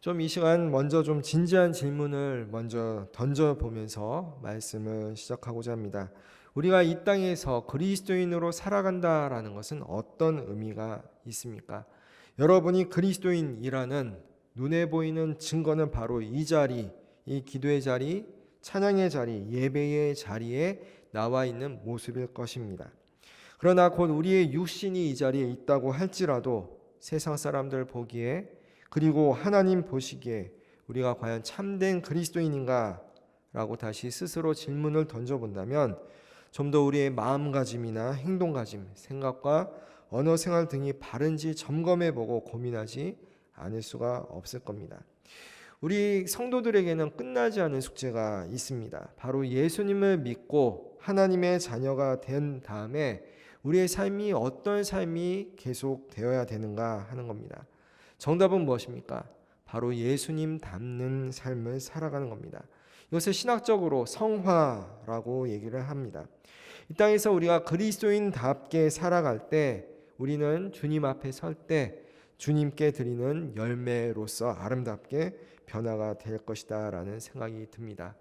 좀 이 시간 먼저 좀 진지한 질문을 먼저 던져보면서 말씀을 시작하고자 합니다. 우리가 이 땅에서 그리스도인으로 살아간다라는 것은 어떤 의미가 있습니까? 여러분이 그리스도인이라는 눈에 보이는 증거는 바로 이 자리, 이 기도의 자리, 찬양의 자리, 예배의 자리에 나와 있는 모습일 것입니다. 그러나 곧 우리의 육신이 이 자리에 있다고 할지라도 세상 사람들 보기에 그리고 하나님 보시기에 우리가 과연 참된 그리스도인인가? 라고 다시 스스로 질문을 던져본다면 좀 더 우리의 마음가짐이나 행동가짐, 생각과 언어 생활 등이 바른지 점검해보고 고민하지 않을 수가 없을 겁니다. 우리 성도들에게는 끝나지 않은 숙제가 있습니다. 바로 예수님을 믿고 하나님의 자녀가 된 다음에 우리의 삶이 어떤 삶이 계속 되어야 되는가 하는 겁니다. 정답은 무엇입니까? 바로 예수님 닮는 삶을 살아가는 겁니다. 이것을 신학적으로 성화라고 얘기를 합니다. 이 땅에서 우리가 그리스도인답게 살아갈 때 우리는 주님 앞에 설 때 주님께 드리는 열매로서 아름답게 변화가 될 것이다 라는 생각이 듭니다.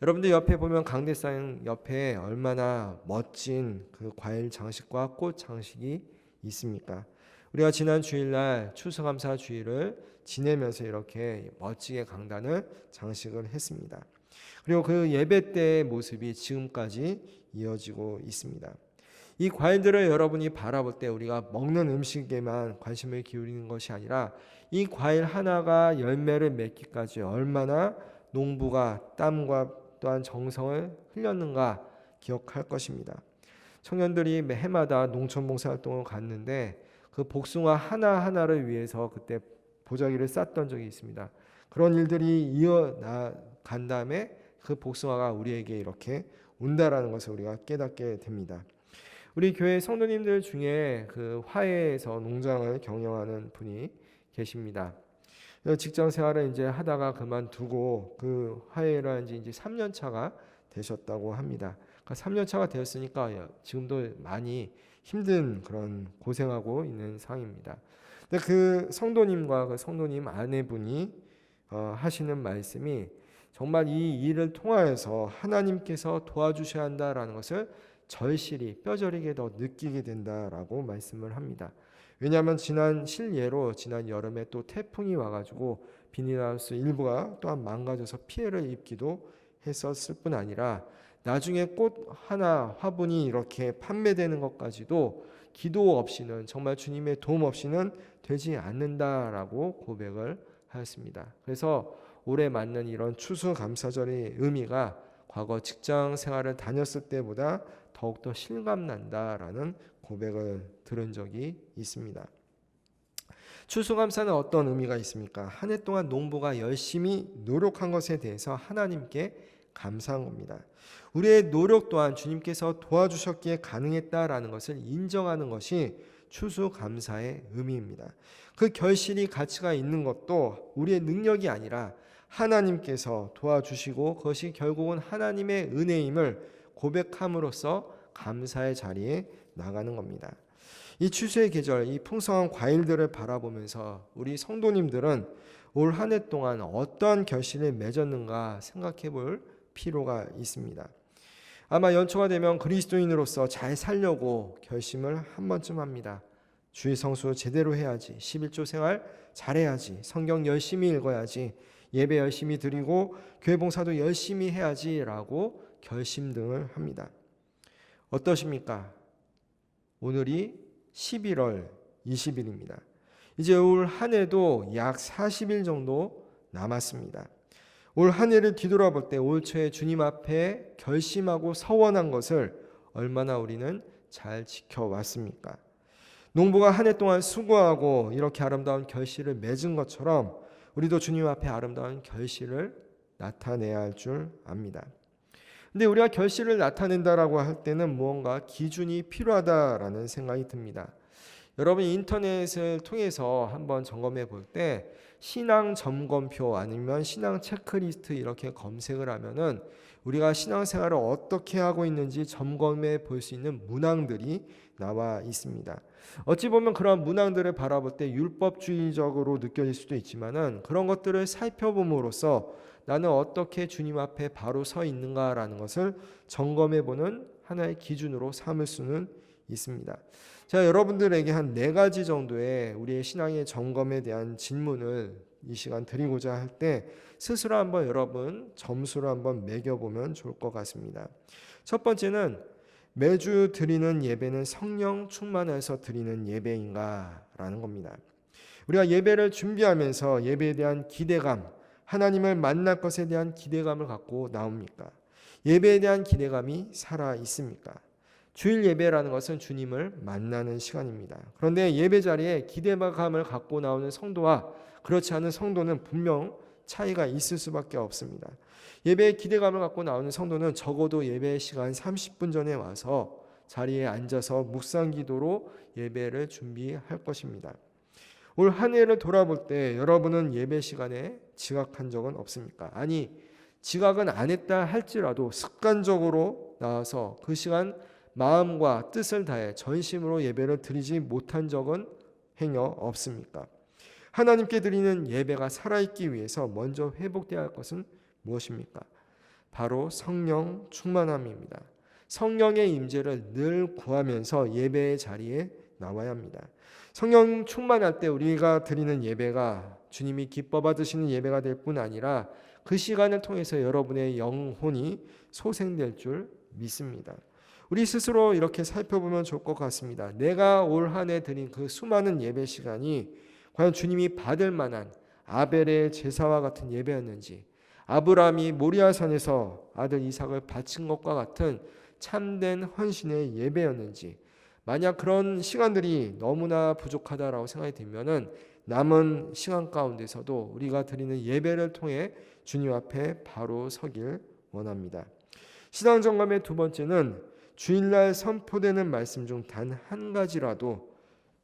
여러분들 옆에 보면 강대상 옆에 얼마나 멋진 그 과일 장식과 꽃 장식이 있습니까? 우리가 지난 주일날 추수감사 주일을 지내면서 이렇게 멋지게 강단을 장식을 했습니다. 그리고 그 예배 때의 모습이 지금까지 이어지고 있습니다. 이 과일들을 여러분이 바라볼 때 우리가 먹는 음식에만 관심을 기울이는 것이 아니라 이 과일 하나가 열매를 맺기까지 얼마나 농부가 땀과 또한 정성을 흘렸는가 기억할 것입니다. 청년들이 해마다 농촌 봉사활동을 갔는데 그 복숭아 하나하나를 위해서 그때 보자기를 쌌던 적이 있습니다. 그런 일들이 이어간 다음에 그 복숭아가 우리에게 이렇게 온다라는 것을 우리가 깨닫게 됩니다. 우리 교회 성도님들 중에 그 화해에서 농장을 경영하는 분이 계십니다. 직장 생활을 이제 하다가 그만두고 그 화해를 한 지 이제 3년 차가 되셨다고 합니다. 그러니까 3년 차가 되었으니까 지금도 많이 힘든 그런 고생하고 있는 상황입니다. 근데 그 성도님과 그 성도님 아내분이 하시는 말씀이 정말 이 일을 통하여서 하나님께서 도와주셔야 한다라는 것을 절실히 뼈저리게 더 느끼게 된다라고 말씀을 합니다. 왜냐하면 지난 실예로 지난 여름에 또 태풍이 와가지고 비닐하우스 일부가 또한 망가져서 피해를 입기도 했었을 뿐 아니라 나중에 꽃 하나 화분이 이렇게 판매되는 것까지도 기도 없이는 정말 주님의 도움 없이는 되지 않는다라고 고백을 하였습니다. 그래서 올해 맞는 이런 추수감사절의 의미가 과거 직장 생활을 다녔을 때보다 더욱더 실감난다라는 고백을 들은 적이 있습니다. 추수감사는 어떤 의미가 있습니까? 한 해 동안 농부가 열심히 노력한 것에 대해서 하나님께 감사한 겁니다. 우리의 노력 또한 주님께서 도와주셨기에 가능했다라는 것을 인정하는 것이 추수감사의 의미입니다. 그 결실이 가치가 있는 것도 우리의 능력이 아니라 하나님께서 도와주시고 그것이 결국은 하나님의 은혜임을 고백함으로써 감사의 자리에 나가는 겁니다. 이 추수의 계절, 이 풍성한 과일들을 바라보면서 우리 성도님들은 올 한 해 동안 어떠한 결실을 맺었는가 생각해 볼 필요가 있습니다. 아마 연초가 되면 그리스도인으로서 잘 살려고 결심을 한 번쯤 합니다. 주일 성수 제대로 해야지, 11조 생활 잘해야지, 성경 열심히 읽어야지, 예배 열심히 드리고 교회 봉사도 열심히 해야지라고 결심 등을 합니다. 어떠십니까? 오늘이 11월 20일입니다. 이제 올 한 해도 약 40일 정도 남았습니다. 올 한 해를 뒤돌아볼 때 올 초에 주님 앞에 결심하고 서원한 것을 얼마나 우리는 잘 지켜왔습니까? 농부가 한 해 동안 수고하고 이렇게 아름다운 결실을 맺은 것처럼 우리도 주님 앞에 아름다운 결실을 나타내야 할 줄 압니다. 근데 우리가 결실을 나타낸다라고 할 때는 무언가 기준이 필요하다라는 생각이 듭니다. 여러분 인터넷을 통해서 한번 점검해 볼 때 신앙 점검표 아니면 신앙 체크리스트 이렇게 검색을 하면은 우리가 신앙생활을 어떻게 하고 있는지 점검해 볼 수 있는 문항들이 나와 있습니다. 어찌 보면 그런 문항들을 바라볼 때 율법주의적으로 느껴질 수도 있지만은 그런 것들을 살펴봄으로써 나는 어떻게 주님 앞에 바로 서 있는가라는 것을 점검해 보는 하나의 기준으로 삼을 수는 있습니다. 제가 여러분들에게 한 4가지 정도의 우리의 신앙의 점검에 대한 질문을 이 시간 드리고자 할 때 스스로 한번 여러분 점수를 한번 매겨보면 좋을 것 같습니다. 첫 번째는 매주 드리는 예배는 성령 충만해서 드리는 예배인가? 라는 겁니다. 우리가 예배를 준비하면서 예배에 대한 기대감, 하나님을 만날 것에 대한 기대감을 갖고 나옵니까? 예배에 대한 기대감이 살아 있습니까? 주일 예배라는 것은 주님을 만나는 시간입니다. 그런데 예배 자리에 기대감을 갖고 나오는 성도와 그렇지 않은 성도는 분명 차이가 있을 수밖에 없습니다. 예배에 기대감을 갖고 나오는 성도는 적어도 예배 시간 30분 전에 와서 자리에 앉아서 묵상 기도로 예배를 준비할 것입니다. 올 한 해를 돌아볼 때 여러분은 예배 시간에 지각한 적은 없습니까? 아니, 지각은 안 했다 할지라도 습관적으로 나와서 그 시간 마음과 뜻을 다해 전심으로 예배를 드리지 못한 적은 행여 없습니까? 하나님께 드리는 예배가 살아있기 위해서 먼저 회복되어야 할 것은 무엇입니까? 바로 성령 충만함입니다. 성령의 임재를 늘 구하면서 예배의 자리에 나와야 합니다. 성령 충만할 때 우리가 드리는 예배가 주님이 기뻐 받으시는 예배가 될 뿐 아니라 그 시간을 통해서 여러분의 영혼이 소생될 줄 믿습니다. 우리 스스로 이렇게 살펴보면 좋을 것 같습니다. 내가 올 한 해 드린 그 수많은 예배 시간이 과연 주님이 받을 만한 아벨의 제사와 같은 예배였는지, 아브라함이 모리아산에서 아들 이삭을 바친 것과 같은 참된 헌신의 예배였는지, 만약 그런 시간들이 너무나 부족하다라고 생각이 들면은 남은 시간 가운데서도 우리가 드리는 예배를 통해 주님 앞에 바로 서길 원합니다. 신앙 점검의 두 번째는 주일날 선포되는 말씀 중 단 한 가지라도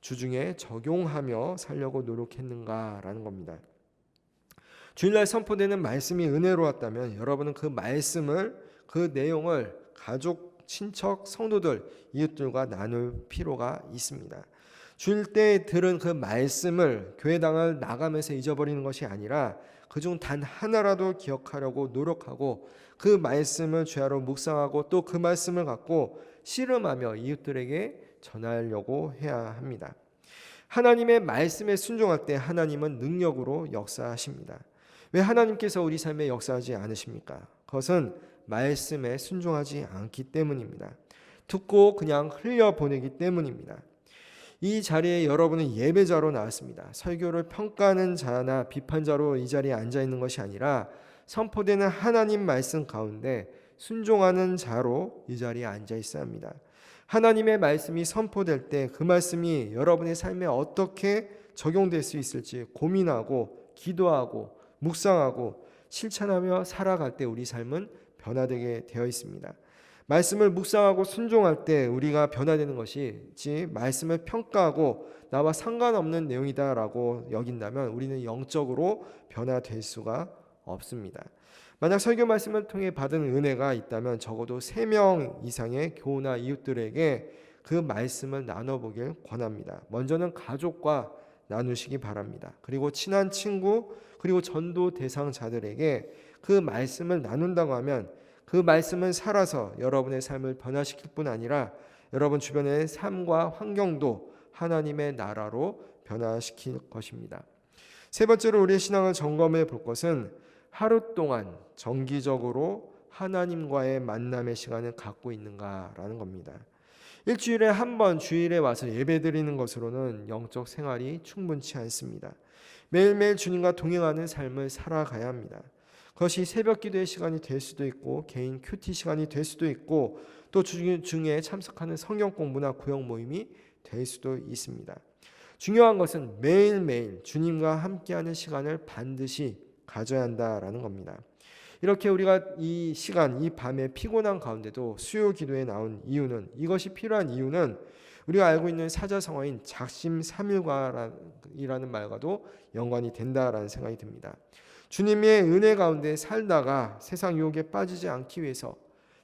주중에 적용하며 살려고 노력했는가라는 겁니다. 주일날 선포되는 말씀이 은혜로웠다면 여러분은 그 말씀을, 그 내용을 가족, 친척, 성도들, 이웃들과 나눌 필요가 있습니다. 주일 때 들은 그 말씀을 교회당을 나가면서 잊어버리는 것이 아니라 그중 단 하나라도 기억하려고 노력하고 그 말씀을 주야로 묵상하고 또 그 말씀을 갖고 씨름하며 이웃들에게 전하려고 해야 합니다. 하나님의 말씀에 순종할 때 하나님은 능력으로 역사하십니다. 왜 하나님께서 우리 삶에 역사하지 않으십니까? 그것은 말씀에 순종하지 않기 때문입니다. 듣고 그냥 흘려보내기 때문입니다. 이 자리에 여러분은 예배자로 나왔습니다. 설교를 평가하는 자나 비판자로 이 자리에 앉아있는 것이 아니라 선포되는 하나님 말씀 가운데 순종하는 자로 이 자리에 앉아있어야 합니다. 하나님의 말씀이 선포될 때 그 말씀이 여러분의 삶에 어떻게 적용될 수 있을지 고민하고 기도하고 묵상하고 실천하며 살아갈 때 우리 삶은 변화되게 되어 있습니다. 말씀을 묵상하고 순종할 때 우리가 변화되는 것이지 말씀을 평가하고 나와 상관없는 내용이다라고 여긴다면 우리는 영적으로 변화될 수가 없습니다. 만약 설교 말씀을 통해 받은 은혜가 있다면 적어도 3명 이상의 교우나 이웃들에게 그 말씀을 나눠보길 권합니다. 먼저는 가족과 나누시기 바랍니다. 그리고 친한 친구 그리고 전도 대상자들에게 그 말씀을 나눈다고 하면 그 말씀을 살아서 여러분의 삶을 변화시킬 뿐 아니라 여러분 주변의 삶과 환경도 하나님의 나라로 변화시킬 것입니다. 세 번째로 우리의 신앙을 점검해 볼 것은 하루 동안 정기적으로 하나님과의 만남의 시간을 갖고 있는가라는 겁니다. 일주일에 한 번 주일에 와서 예배드리는 것으로는 영적 생활이 충분치 않습니다. 매일매일 주님과 동행하는 삶을 살아가야 합니다. 그것이 새벽 기도의 시간이 될 수도 있고 개인 큐티 시간이 될 수도 있고 또 주중에 참석하는 성경 공부나 구역 모임이 될 수도 있습니다. 중요한 것은 매일매일 주님과 함께하는 시간을 반드시 가져야 한다라는 겁니다. 이렇게 우리가 이 시간, 이 밤에 피곤한 가운데도 수요 기도에 나온 이유는, 이것이 필요한 이유는 우리가 알고 있는 사자성어인 작심삼일과이라는 말과도 연관이 된다라는 생각이 듭니다. 주님의 은혜 가운데 살다가 세상 유혹에 빠지지 않기 위해서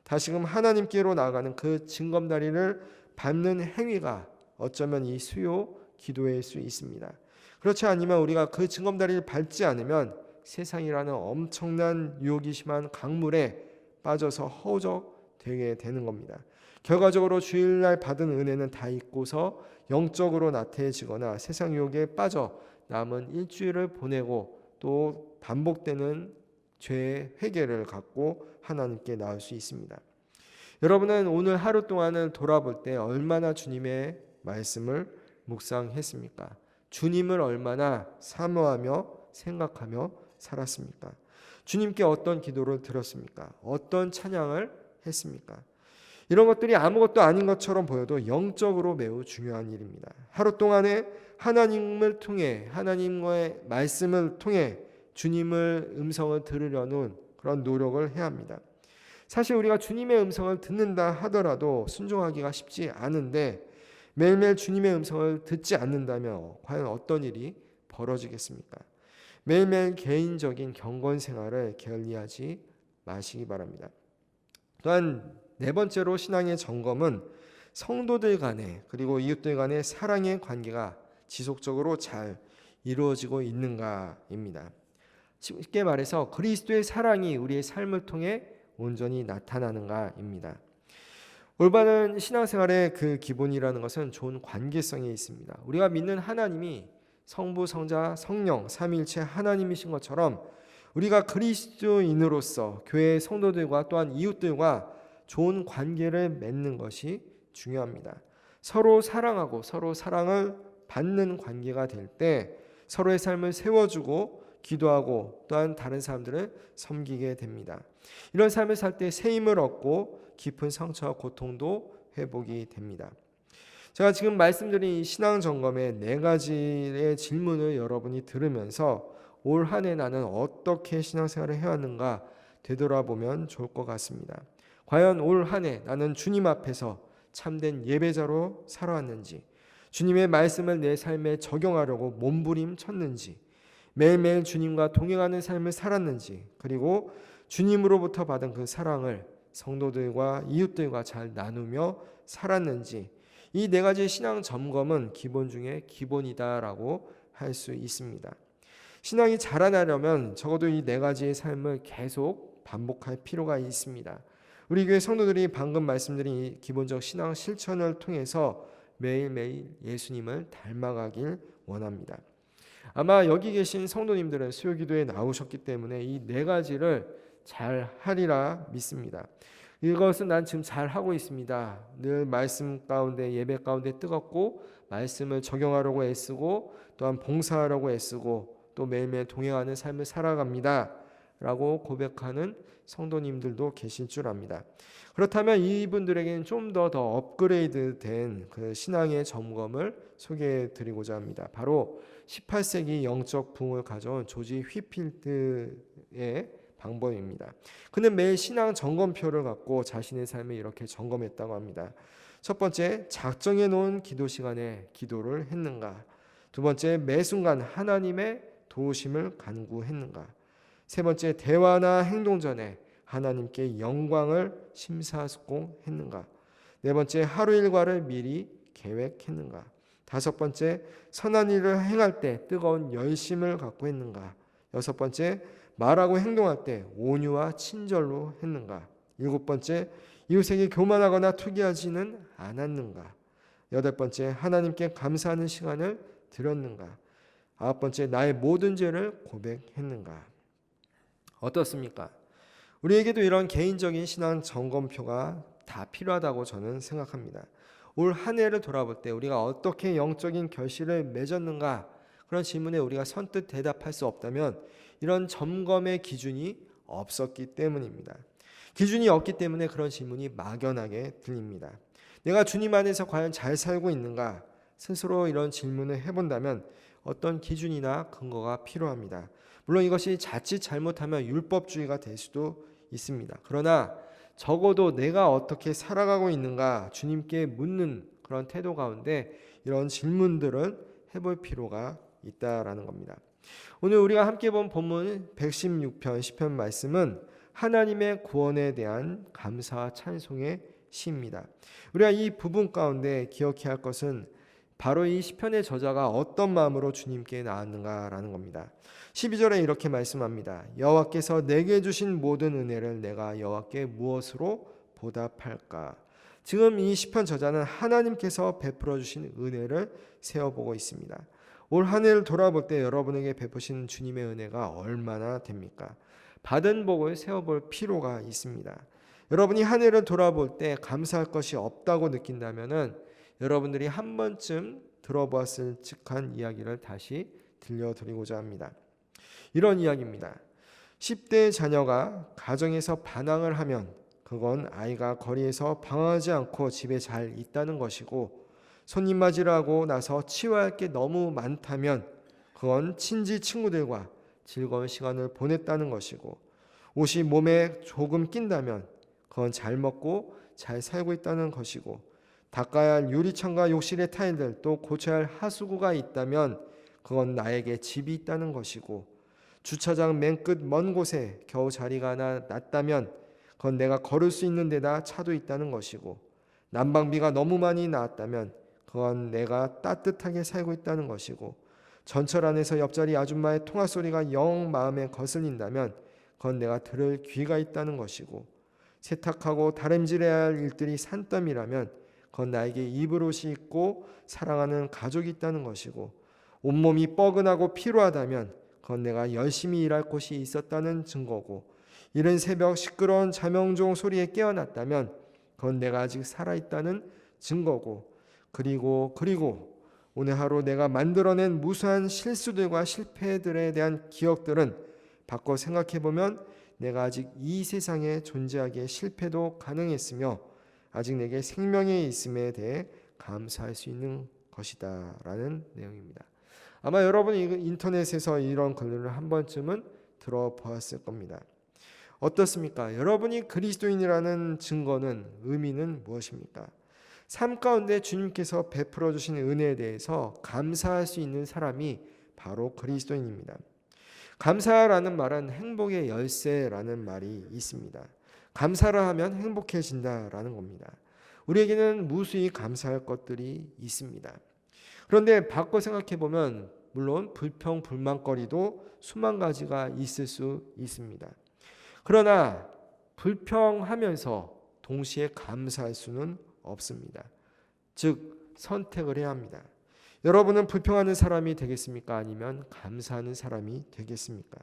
다시금 하나님께로 나아가는 그 징검다리를 밟는 행위가 어쩌면 이 수요 기도일 수 있습니다. 그렇지 않으면 우리가 그 징검다리를 밟지 않으면 세상이라는 엄청난 유혹이 심한 강물에 빠져서 허우적되게 되는 겁니다. 결과적으로 주일날 받은 은혜는 다 잊고서 영적으로 나태해지거나 세상 유혹에 빠져 남은 일주일을 보내고 또 반복되는 죄의 회개를 갖고 하나님께 나올 수 있습니다. 여러분은 오늘 하루 동안을 돌아볼 때 얼마나 주님의 말씀을 묵상했습니까? 주님을 얼마나 사모하며 생각하며 살았습니까? 주님께 어떤 기도를 드렸습니까? 어떤 찬양을 했습니까? 이런 것들이 아무것도 아닌 것처럼 보여도 영적으로 매우 중요한 일입니다. 하루 동안에 하나님을 통해 하나님과의 말씀을 통해 주님을 음성을 들으려는 그런 노력을 해야 합니다. 사실 우리가 주님의 음성을 듣는다 하더라도 순종하기가 쉽지 않은데 매일매일 주님의 음성을 듣지 않는다면 과연 어떤 일이 벌어지겠습니까? 매일매일 개인적인 경건 생활을 게을리하지 마시기 바랍니다. 또한 네 번째로 신앙의 점검은 성도들 간의 그리고 이웃들 간의 사랑의 관계가 지속적으로 잘 이루어지고 있는가입니다. 쉽게 말해서 그리스도의 사랑이 우리의 삶을 통해 온전히 나타나는가입니다. 올바른 신앙생활의 그 기본이라는 것은 좋은 관계성에 있습니다. 우리가 믿는 하나님이 성부, 성자, 성령, 삼위일체 하나님이신 것처럼 우리가 그리스도인으로서 교회의 성도들과 또한 이웃들과 좋은 관계를 맺는 것이 중요합니다. 서로 사랑하고 서로 사랑을 받는 관계가 될 때 서로의 삶을 세워주고 기도하고 또한 다른 사람들을 섬기게 됩니다. 이런 삶을 살 때 새 힘을 얻고 깊은 상처와 고통도 회복이 됩니다. 제가 지금 말씀드린 신앙 점검의 네 가지의 질문을 여러분이 들으면서 올 한 해 나는 어떻게 신앙생활을 해왔는가 되돌아보면 좋을 것 같습니다. 과연 올 한 해 나는 주님 앞에서 참된 예배자로 살아왔는지, 주님의 말씀을 내 삶에 적용하려고 몸부림쳤는지, 매일매일 주님과 동행하는 삶을 살았는지, 그리고 주님으로부터 받은 그 사랑을 성도들과 이웃들과 잘 나누며 살았는지, 이 네 가지 신앙 점검은 기본 중에 기본이다라고 할 수 있습니다. 신앙이 자라나려면 적어도 이 네 가지의 삶을 계속 반복할 필요가 있습니다. 우리 교회 성도들이 방금 말씀드린 이 기본적 신앙 실천을 통해서 매일매일 예수님을 닮아가길 원합니다. 아마 여기 계신 성도님들은 수요기도에 나오셨기 때문에 이 네 가지를 잘 하리라 믿습니다. 이것은 난 지금 잘 하고 있습니다. 늘 말씀 가운데 예배 가운데 뜨겁고 말씀을 적용하려고 애쓰고 또한 봉사하려고 애쓰고 또 매일매일 동행하는 삶을 살아갑니다 라고 고백하는 성도님들도 계실 줄 압니다. 그렇다면 이분들에게는 좀 더 업그레이드 된 그 신앙의 점검을 소개해 드리고자 합니다. 바로 18세기 영적 부흥을 가져온 조지 휘필드의 방법입니다. 그는 매일 신앙 점검표를 갖고 자신의 삶을 이렇게 점검했다고 합니다. 첫 번째, 작정해 놓은 기도 시간에 기도를 했는가? 두 번째, 매 순간 하나님의 도우심을 간구했는가? 세 번째, 대화나 행동 전에 하나님께 영광을 심사숙고했는가? 네 번째, 하루 일과를 미리 계획했는가? 다섯 번째, 선한 일을 행할 때 뜨거운 열심을 갖고 했는가? 여섯 번째, 말하고 행동할 때 온유와 친절로 했는가? 일곱 번째, 이웃에게 교만하거나 투기하지는 않았는가? 여덟 번째, 하나님께 감사하는 시간을 드렸는가? 아홉 번째, 나의 모든 죄를 고백했는가? 어떻습니까? 우리에게도 이런 개인적인 신앙 점검표가 다 필요하다고 저는 생각합니다. 올 한 해를 돌아볼 때 우리가 어떻게 영적인 결실을 맺었는가? 그런 질문에 우리가 선뜻 대답할 수 없다면 이런 점검의 기준이 없었기 때문입니다. 기준이 없기 때문에 그런 질문이 막연하게 들립니다. 내가 주님 안에서 과연 잘 살고 있는가? 스스로 이런 질문을 해본다면 어떤 기준이나 근거가 필요합니다. 물론 이것이 자칫 잘못하면 율법주의가 될 수도 있습니다. 그러나 적어도 내가 어떻게 살아가고 있는가 주님께 묻는 그런 태도 가운데 이런 질문들을 해볼 필요가 있다라는 겁니다. 오늘 우리가 함께 본 본문 116편 시편 말씀은 하나님의 구원에 대한 감사와 찬송의 시입니다. 우리가 이 부분 가운데 기억해야 할 것은 바로 이 시편의 저자가 어떤 마음으로 주님께 나왔는가라는 겁니다. 12절에 이렇게 말씀합니다. 여호와께서 내게 주신 모든 은혜를 내가 여호와께 무엇으로 보답할까? 지금 이 시편 저자는 하나님께서 베풀어 주신 은혜를 세어보고 있습니다. 올 한 해를 돌아볼 때 여러분에게 베푸신 주님의 은혜가 얼마나 됩니까? 받은 복을 세어볼 필요가 있습니다. 여러분이 한 해를 돌아볼 때 감사할 것이 없다고 느낀다면은 여러분들이 한 번쯤 들어보았을 직한 이야기를 다시 들려드리고자 합니다. 이런 이야기입니다. 10대 자녀가 가정에서 반항을 하면 그건 아이가 거리에서 방황하지 않고 집에 잘 있다는 것이고, 손님 맞이를 하고 나서 치워야 할 게 너무 많다면 그건 친지 친구들과 즐거운 시간을 보냈다는 것이고, 옷이 몸에 조금 낀다면 그건 잘 먹고 잘 살고 있다는 것이고, 닦아야 할 유리창과 욕실의 타일들 또 고쳐야 할 하수구가 있다면 그건 나에게 집이 있다는 것이고, 주차장 맨 끝 먼 곳에 겨우 자리가 하나 났다면 그건 내가 걸을 수 있는 데다 차도 있다는 것이고, 난방비가 너무 많이 나왔다면 그건 내가 따뜻하게 살고 있다는 것이고, 전철 안에서 옆자리 아줌마의 통화 소리가 영 마음에 거슬린다면 그건 내가 들을 귀가 있다는 것이고, 세탁하고 다림질해야 할 일들이 산더미라면 그건 나에게 입을 옷이 있고 사랑하는 가족이 있다는 것이고, 온몸이 뻐근하고 피로하다면 그건 내가 열심히 일할 곳이 있었다는 증거고, 이른 새벽 시끄러운 자명종 소리에 깨어났다면 그건 내가 아직 살아있다는 증거고, 그리고 오늘 하루 내가 만들어낸 무수한 실수들과 실패들에 대한 기억들은 바꿔 생각해보면 내가 아직 이 세상에 존재하기에 실패도 가능했으며 아직 내게 생명이 있음에 대해 감사할 수 있는 것이다 라는 내용입니다. 아마 여러분이 인터넷에서 이런 글을 한 번쯤은 들어보았을 겁니다. 어떻습니까? 여러분이 그리스도인이라는 증거는, 의미는 무엇입니까? 삶 가운데 주님께서 베풀어 주신 은혜에 대해서 감사할 수 있는 사람이 바로 그리스도인입니다. 감사라는 말은 행복의 열쇠라는 말이 있습니다. 감사를 하면 행복해진다라는 겁니다. 우리에게는 무수히 감사할 것들이 있습니다. 그런데 바꿔 생각해 보면 물론 불평 불만거리도 수만 가지가 있을 수 있습니다. 그러나 불평하면서 동시에 감사할 수는 없습니다. 즉 선택을 해야 합니다. 여러분은 불평하는 사람이 되겠습니까? 아니면 감사하는 사람이 되겠습니까?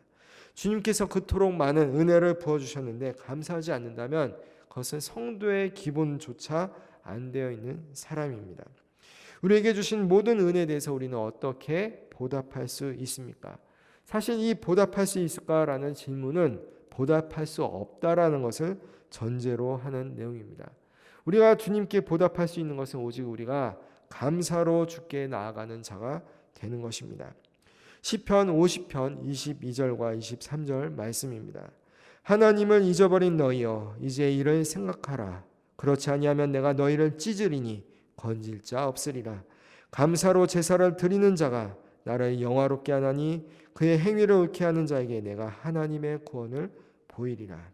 주님께서 그토록 많은 은혜를 부어주셨는데 감사하지 않는다면 그것은 성도의 기본조차 안 되어 있는 사람입니다. 우리에게 주신 모든 은혜에 대해서 우리는 어떻게 보답할 수 있습니까? 사실 이 보답할 수 있을까라는 질문은 보답할 수 없다라는 것을 전제로 하는 내용입니다. 우리가 주님께 보답할 수 있는 것은 오직 우리가 감사로 주께 나아가는 자가 되는 것입니다. 시편 50편 22절과 23절 말씀입니다. 하나님을 잊어버린 너희여 이제 이를 생각하라. 그렇지 아니하면 내가 너희를 찢으리니 건질 자 없으리라. 감사로 제사를 드리는 자가 나를 영화롭게 하나니 그의 행위를 옳게 하는 자에게 내가 하나님의 구원을 보이리라.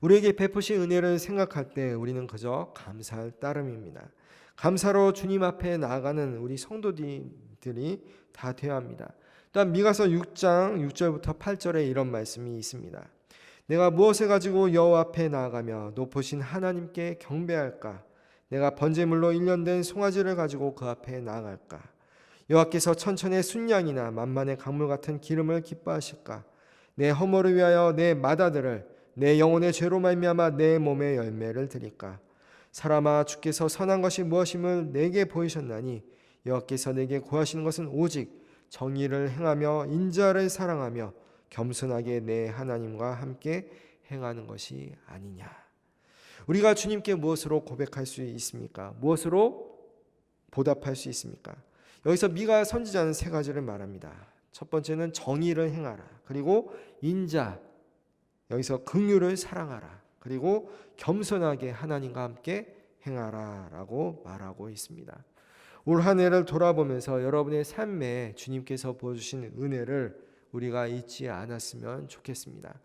우리에게 베푸신 은혜를 생각할 때 우리는 그저 감사할 따름입니다. 감사로 주님 앞에 나아가는 우리 성도들이 다 되어야 합니다. 또한 미가서 6장 6절부터 8절에 이런 말씀이 있습니다. 내가 무엇을 가지고 여호와 앞에 나아가며 높으신 하나님께 경배할까? 내가 번제물로 1년 된 송아지를 가지고 그 앞에 나아갈까? 여호와께서 천천의 순양이나 만만의 강물 같은 기름을 기뻐하실까? 내 허물을 위하여 내 맏아들을 내 영혼의 죄로 말미암아 내 몸의 열매를 드릴까? 사람아 주께서 선한 것이 무엇임을 내게 보이셨나니 여호와께서 내게 구하시는 것은 오직 정의를 행하며 인자를 사랑하며 겸손하게 내 하나님과 함께 행하는 것이 아니냐. 우리가 주님께 무엇으로 고백할 수 있습니까? 무엇으로 보답할 수 있습니까? 여기서 미가 선지자는 세 가지를 말합니다. 첫 번째는 정의를 행하라. 그리고 인자, 여기서 긍휼을 사랑하라. 그리고 겸손하게 하나님과 함께 행하라 라고 말하고 있습니다. 올 한 해를 돌아보면서 여러분의 삶에 주님께서 보여주신 은혜를 우리가 잊지 않았으면 좋겠습니다.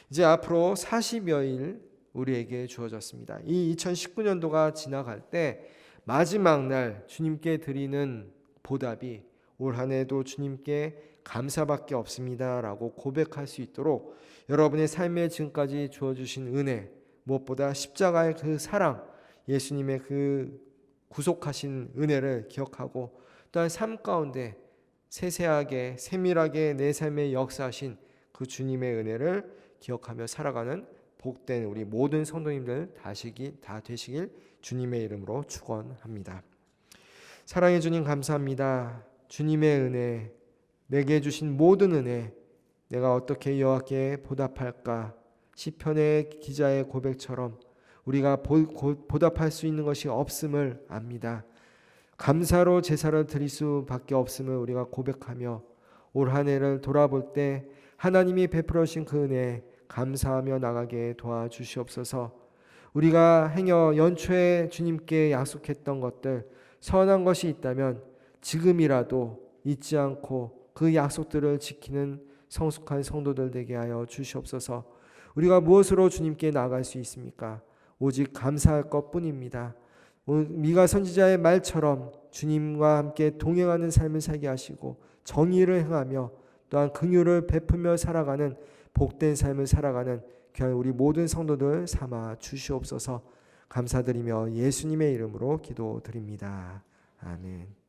이제 앞으로 40여일 우리에게 주어졌습니다. 이 2019년도가 지나갈 때 마지막 날 주님께 드리는 보답이 올 한 해도 주님께 감사밖에 없습니다 라고 고백할 수 있도록 여러분의 삶에 지금까지 주어주신 은혜, 무엇보다 십자가의 그 사랑, 예수님의 그 구속하신 은혜를 기억하고 또한 삶 가운데 세세하게 세밀하게 내 삶에 역사하신 그 주님의 은혜를 기억하며 살아가는 복된 우리 모든 성도님들 다 되시길 주님의 이름으로 축원합니다. 사랑해 주님 감사합니다. 주님의 은혜, 내게 주신 모든 은혜, 내가 어떻게 여호와께 보답할까? 시편의 기자의 고백처럼 우리가 보답할 수 있는 것이 없음을 압니다. 감사로 제사를 드릴 수밖에 없음을 우리가 고백하며 올 한 해를 돌아볼 때 하나님이 베풀어 주신 그 은혜 감사하며 나가게 도와주시옵소서. 우리가 행여 연초에 주님께 약속했던 것들, 선한 것이 있다면 지금이라도 잊지 않고 그 약속들을 지키는 성숙한 성도들 되게 하여 주시옵소서. 우리가 무엇으로 주님께 나아갈 수 있습니까? 오직 감사할 것뿐입니다. 미가 선지자의 말처럼 주님과 함께 동행하는 삶을 살게 하시고 정의를 행하며 또한 긍휼을 베풀며 살아가는 복된 삶을 살아가는 귀한 우리 모든 성도들 삼아 주시옵소서. 감사드리며 예수님의 이름으로 기도드립니다. 아멘.